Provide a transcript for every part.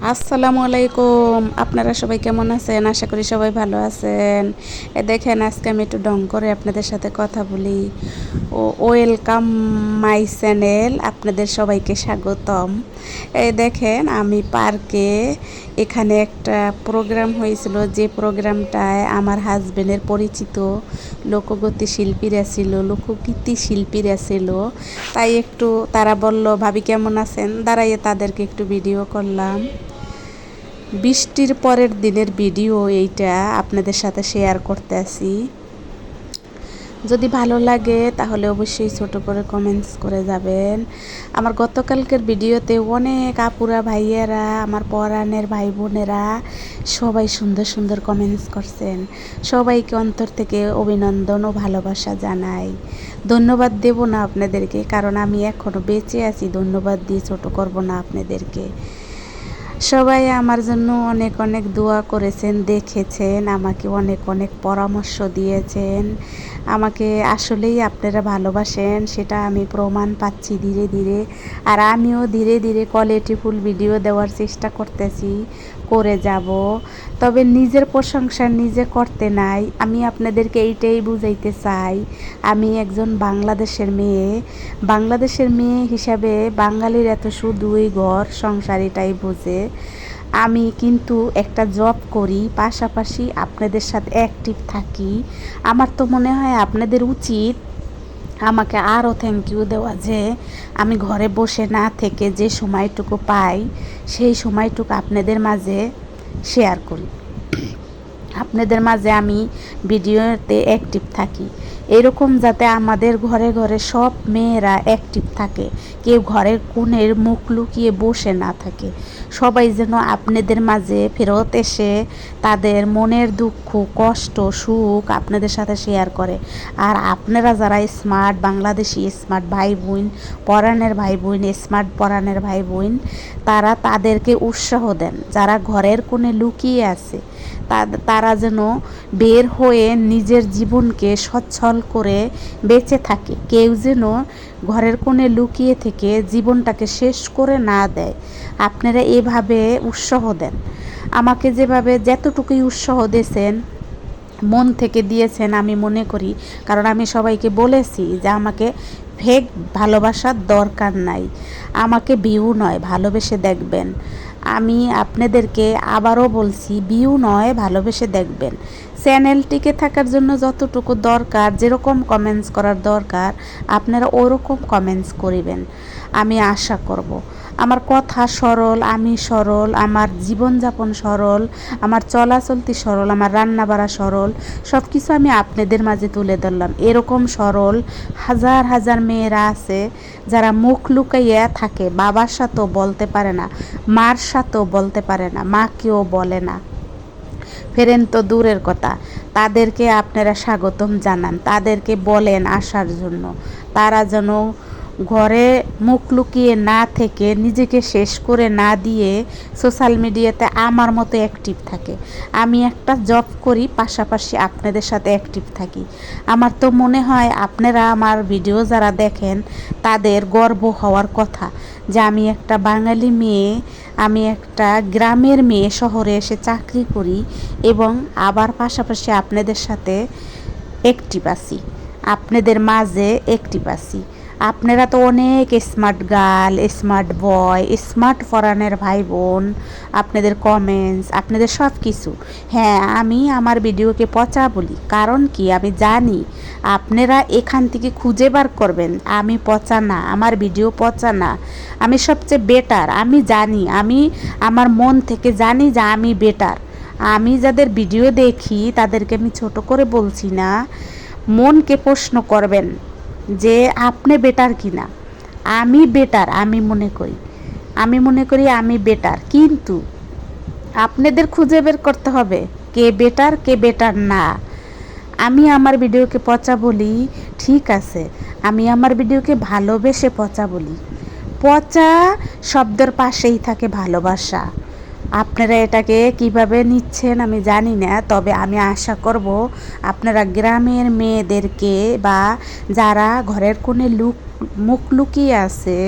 আসসালামু আলাইকুম। আপনারা সবাই কেমন আছেন? আশা করি সবাই ভালো আছেন। দেখেন আজকে আমি একটু ঢং করে আপনাদের সাথে কথা বলি। ওয়েলকাম মাই চ্যানেল, আপনাদের সবাইকে স্বাগতম। দেখেন আমি পার্কে, এখানে একটা প্রোগ্রাম হয়েছিল, যে প্রোগ্রামটায় আমার হাজবেন্ডের পরিচিত লোকগীতি শিল্পীরা ছিল, লোকগীতি শিল্পীরা ছিল। তাই একটু তারা বলল ভাবি কেমন আছেন, দাঁড়াইয়ে তাদেরকে একটু ভিডিও করলাম। বৃষ্টির পরের দিনের ভিডিও এইটা আপনাদের সাথে শেয়ার করতে আসি। যদি ভালো লাগে তাহলে অবশ্যই ছোট করে কমেন্টস করে যাবেন। আমার গতকালকের ভিডিওতে অনেক আপুরা ভাইয়েরা, আমার পরাণের ভাই বোনেরা সবাই সুন্দর সুন্দর কমেন্টস করছেন। সবাইকে অন্তর থেকে অভিনন্দন ও ভালোবাসা জানাই। ধন্যবাদ দেব না আপনাদেরকে, কারণ আমি এখনও বেঁচে আছি। ধন্যবাদ দিয়ে ছোট করব না আপনাদেরকে। সবাই আমার জন্য অনেক অনেক দোয়া করেছেন, দেখেছেন, আমাকে অনেক অনেক পরামর্শ দিয়েছেন। আমাকে আসলেই আপনারা ভালোবাসেন, সেটা আমি প্রমাণ পাচ্ছি ধীরে ধীরে। আর আমিও ধীরে ধীরে কোয়ালিটিফুল ভিডিও দেওয়ার চেষ্টা করতেছি, করে যাব। তবে নিজের প্রশংসা নিজে করতে নাই। আমি আপনাদেরকে এইটাই বুঝাইতে চাই, আমি একজন বাংলাদেশের মেয়ে। বাংলাদেশের মেয়ে হিসাবে বাঙালির এত শুধুই ঘর সংসার এটাই বোঝে। আমি কিন্তু একটা জব করি, পাশাপাশি আপনাদের সাথে অ্যাক্টিভ থাকি। আমার তো মনে হয় আপনাদের উচিত আমাকে আরও থ্যাংক ইউ দেওয়া, যে আমি ঘরে বসে না থেকে যে সময়টুকু পাই সেই সময়টুকু আপনাদের মাঝে শেয়ার করি, আপনাদের মাঝে আমি ভিডিওতে অ্যাক্টিভ থাকি। এরকম যাতে আমাদের ঘরে ঘরে সব মেয়েরা অ্যাক্টিভ থাকে, কেউ ঘরের কোণের মুখ লুকিয়ে বসে না থাকে। সবাই যেন আপনাদের মাঝে ফেরত এসে তাদের মনের দুঃখ, কষ্ট, সুখ আপনাদের সাথে শেয়ার করে। আর আপনারা যারা স্মার্ট বাংলাদেশি স্মার্ট ভাই বোন, পরাণের ভাই বোন, স্মার্ট পরাণের ভাই বোন, তাদেরকে উৎসাহ দেন। যারা ঘরের কোণে লুকিয়ে আছে তারা যেন বের হয়ে নিজের জীবনকে সচ্ছল করে বেঁচে থাকে। কেউ যেন ঘরের কোণে লুকিয়ে থেকে জীবনটাকে শেষ করে না দেয়। আপনারা এভাবে উৎসাহ দেন। আমাকে যেভাবে যতটুকুই উৎসাহ দিয়েছেন, মন থেকে দিয়েছেন আমি মনে করি। কারণ আমি সবাইকে বলেছি যে আমাকে ফেক ভালোবাসার দরকার নাই, আমাকে ভিউ নয় ভালোবেসে দেখবেন। আমি আপনাদেরকে আবারও বলছি, ভিউ নয় ভালোবেসে দেখবেন। চ্যানেল টিকে থাকার জন্য যতটুকু দরকার, যেরকম কমেন্টস করার দরকার আপনারা ওরকম কমেন্টস করিবেন, আমি আশা করব। আমার কথা সরল, আমি সরল, আমার জীবনযাপন সরল, আমার চলাচলতি সরল, আমার রান্না বাড়া সরল, সব কিছু আমি আপনাদের মাঝে তুলে ধরলাম। এরকম সরল হাজার হাজার মেয়েরা আছে যারা মুখ লুকাইয়া থাকে, বাবার সাথেও বলতে পারে না, মার সাথেও বলতে পারে না, মাকেও বলে না, ফেরেন তো দূরের কথা। তাদেরকে আপনারা স্বাগতম জানান, তাদেরকে বলেন আসার জন্য। তারা যেন ঘরে মুখ লুকিয়ে না থেকে, নিজেকে শেষ করে না দিয়ে সোশ্যাল মিডিয়াতে আমার মতো অ্যাক্টিভ থাকে। আমি একটা জব করি, পাশাপাশি আপনাদের সাথে অ্যাক্টিভ থাকি। আমার তো মনে হয় আপনারা আমার ভিডিও যারা দেখেন তাদের গর্ব হওয়ার কথা যে আমি একটা বাঙালি মেয়ে, আমি একটা গ্রামের মেয়ে শহরে এসে চাকরি করি এবং আবার পাশাপাশি আপনাদের সাথে অ্যাক্টিভ আছি, আপনাদের মাঝে অ্যাক্টিভ আছি। আপনারা তো অনেক smart girl, smart boy, smart ফরানের ভাই বোন, আপনাদের কমেন্টস, আপনাদের সব কিছু। হ্যাঁ, আমি আমার ভিডিওকে পচা বলি, কারণ কি আমি জানি আপনারা এখান থেকে খুঁজে বার করবেন আমি পচা না, আমার ভিডিও পচা না, আমি সবচেয়ে বেটার। আমি জানি, আমি আমার মন থেকে জানি যে আমি বেটার। আমি যাদের ভিডিও দেখি তাদেরকে আমি ছোট করে বলছি না, মনকে প্রশ্ন করবেন যে আপনি বেটার কি না। আমি বেটার, আমি মনে করি, আমি বেটার। কিন্তু আপনাদের খুঁজে বের করতে হবে কে বেটার কে বেটার না। আমি আমার ভিডিওকে পচা বলি, ঠিক আছে, আমি আমার ভিডিওকে ভালোবেসে পচা বলি। পচা শব্দের পাশেই থাকে ভালোবাসা। আপনারা এটাকে কিভাবে নিচ্ছেন আমি জানি না, তবে আমি আশা করব আপনারা গ্রামের মেয়েদেরকে বা যারা ঘরের কোণে মুখ লুকিয়ে আছে,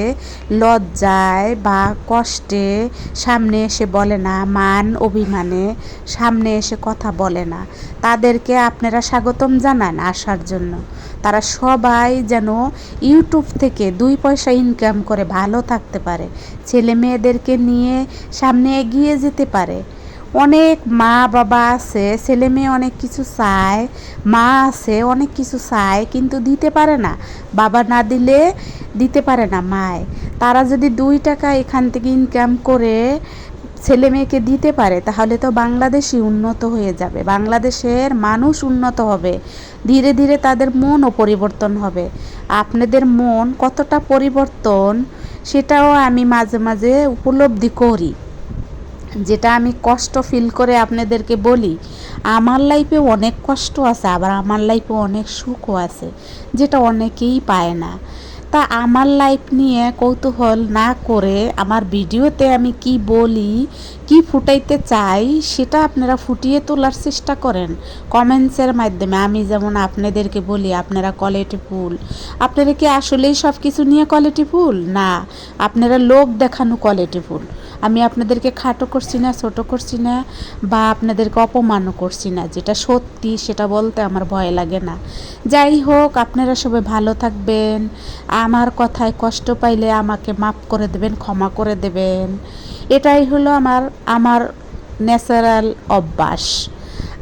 লজ্জায় বা কষ্টে সামনে এসে বলে না, মান অভিমানে সামনে এসে কথা বলে না, তাদেরকে আপনারা স্বাগতম জানান আসার জন্য। তারা সবাই যেন ইউটিউব থেকে 2 পয়সা ইনকাম করে ভালো থাকতে পারে, ছেলে মেয়েদেরকে নিয়ে সামনে এগিয়ে যেতে পারে। অনেক মা বাবা আছে, ছেলে মেয়ে অনেক কিছু চায়, মা আছে অনেক কিছু চায় কিন্তু দিতে পারে না, বাবা না দিলে দিতে পারে না মায়। তারা যদি 2 টাকা এখান থেকে ইনকাম করে ছেলে মেয়েকে দিতে পারে, তাহলে তো বাংলাদেশই উন্নত হয়ে যাবে, বাংলাদেশের মানুষ উন্নত হবে, ধীরে ধীরে তাদের মনও পরিবর্তন হবে। আপনাদের মন কতটা পরিবর্তন সেটাও আমি মাঝে মাঝে উপলব্ধি করি, যেটা আমি কষ্ট ফিল করে আপনাদেরকে বলি। আমার লাইফে অনেক কষ্ট আছে, আবার আমার লাইফে অনেক সুখও আছে, যেটা অনেকেই পায় না। তা আমার লাইফ নিয়ে কৌতূহল না করে আমার ভিডিওতে আমি কি বলি, কি ফুটাইতে চাই সেটা আপনারা ফুটিয়ে তোলার চেষ্টা করেন কমেন্টসের মাধ্যমে। আমি যেমন আপনাদেরকে বলি আপনারা কোয়ালিটি ফুল, আপনারা কি আসলেই সব কিছু নিয়ে কোয়ালিটি ফুল না, আপনারা লোক দেখানো কোয়ালিটি ফুল। আমি আপনাদেরকে খাটো করছি না, ছোট করছি না, বা আপনাদেরকে অপমানও করছি না, যেটা সত্যি সেটা বলতে আমার ভয় লাগে না। যাই হোক, আপনারা সবাই ভালো থাকবেন, আমার কথায় কষ্ট পাইলে আমাকে মাফ করে দেবেন, ক্ষমা করে দেবেন। এটাই হলো আমার ন্যাচারাল অভ্যাস।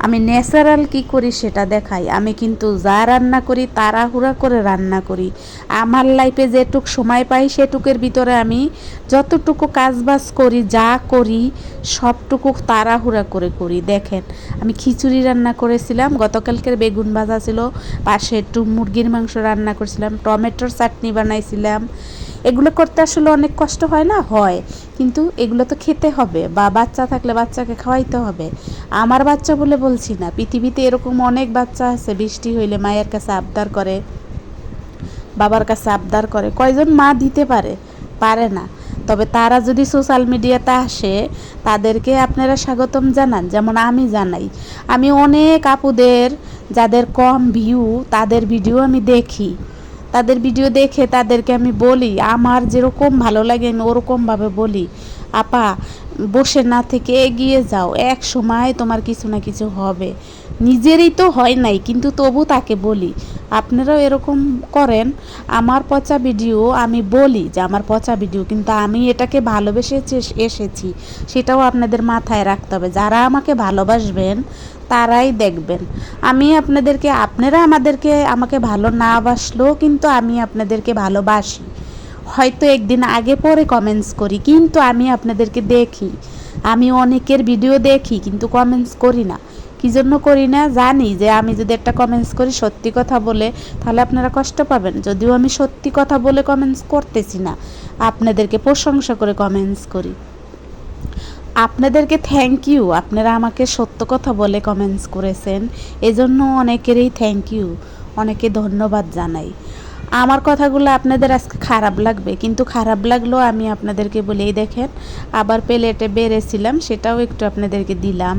আমি ন্যাচারাল কি করি সেটা দেখাই। আমি কিন্তু যা রান্না করি তাড়াহুড়া করে রান্না করি। আমার লাইফে যেটুক সময় পাই সেটুকের ভিতরে আমি যতটুকু কাজবাজ করি, যা করি সবটুকু তাড়াহুড়া করে করি। দেখেন, আমি খিচুড়ি রান্না করেছিলাম, গতকালকের বেগুন ভাজা ছিল, পাশে একটু মুরগির মাংস রান্না করেছিলাম, টমেটোর চাটনি বানাইছিলাম। এগুলো করতে আসলে অনেক কষ্ট হয় না? হয়, কিন্তু এগুলো তো খেতে হবে, বা বাচ্চা থাকলে বাচ্চাকে খাওয়াইতে হবে। আমার বাচ্চা বলে বলছি না, পৃথিবীতে এরকম অনেক বাচ্চা আছে বৃষ্টি হইলে মায়ের কাছে আবদার করে, বাবার কাছে আবদার করে। কয়জন মা দিতে পারে? পারে না। তবে তারা যদি সোশ্যাল মিডিয়াতে আসে তাদেরকে আপনারা স্বাগতম জানান, যেমন আমি জানাই। আমি অনেক আপুদের যাদের কম ভিউ তাদের ভিডিও আমি দেখি, তাদের ভিডিও দেখে তাদেরকে আমি বলি, আমার যেরকম ভালো লাগে আমি ওরকমভাবে বলি, আপা বসে না থেকে এগিয়ে যাও, এক সময় তোমার কিছু না কিছু হবে। নিজেরই তো হয় নাই, কিন্তু তবু তাকে বলি। আপনারাও এরকম করেন। আমার পচা ভিডিও আমি বলি যে আমার পচা ভিডিও, কিন্তু আমি এটাকে ভালোবেসে এসেছি, সেটাও আপনাদের মাথায় রাখতে হবে। যারা আমাকে ভালোবাসবেন তারাই দেখবেন। আমি আপনাদেরকে, আপনারা আমাকে ভালো না বাসলেও কিন্তু আমি আপনাদেরকে ভালোবাসি। হয়তো একদিন আগে পরে কমেন্টস করি, কিন্তু আমি আপনাদেরকে দেখি। আমি অনেকের ভিডিও দেখি কিন্তু কমেন্টস করি না। কী জন্য করি না জানি, যে আমি যদি একটা কমেন্টস করি সত্যি কথা বলে, তাহলে আপনারা কষ্ট পাবেন। যদিও আমি সত্যি কথা বলে কমেন্টস করতেছি না, আপনাদেরকে প্রশংসা করে কমেন্টস করি। আপনাদেরকে থ্যাংক ইউ, আপনারা আমাকে সত্য কথা বলে কমেন্টস করেছেন, এজন্য অনেকেরই থ্যাংক ইউ, অনেকে ধন্যবাদ জানাই। আমার কথাগুলো আপনাদের আজকে খারাপ লাগবে, কিন্তু খারাপ লাগলেও আমি আপনাদেরকে বলি, এই দেখেন আবার প্লেটে বেড়েছিলাম, সেটাও একটু আপনাদেরকে দিলাম।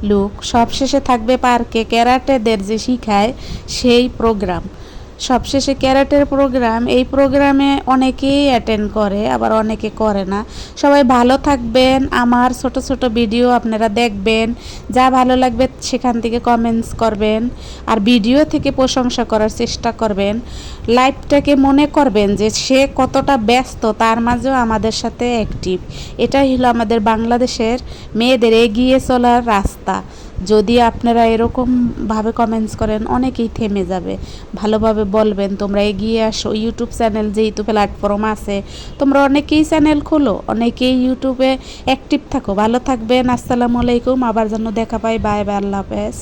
লুক সবশেষে থাকবে পার্কে ক্যারাটেদের যে শিখায় সেই প্রোগ্রাম, সবশেষে ক্যারাটের প্রোগ্রাম। এই প্রোগ্রামে অনেকেই অ্যাটেন্ড করে, আবার অনেকে করে না। সবাই ভালো থাকবেন। আমার ছোট ছোট ভিডিও আপনারা দেখবেন, যা ভালো লাগবে সেখান থেকে কমেন্টস করবেন, আর ভিডিও থেকে প্রশংসা করার চেষ্টা করবেন। লাইফটাকে মনে করবেন যে সে কতটা ব্যস্ত, তার মাঝেও আমাদের সাথে অ্যাক্টিভ। এটাই হলো আমাদের বাংলাদেশের মেয়েদের এগিয়ে চলার রাস্তা। যদি আপনারা এরকমভাবে কমেন্টস করেন অনেকেই থেমে যাবে। ভালোভাবে বলবেন তোমরা এগিয়ে আসো। ইউটিউব চ্যানেল যেহেতু প্ল্যাটফর্ম আছে, তোমরা অনেকেই চ্যানেল খোলো, অনেকেই ইউটিউবে অ্যাক্টিভ থাকো। ভালো থাকবেন। আসসালামু আলাইকুম। আবার যেন দেখা পাই। Bye bye. আল্লাহ হাফেজ।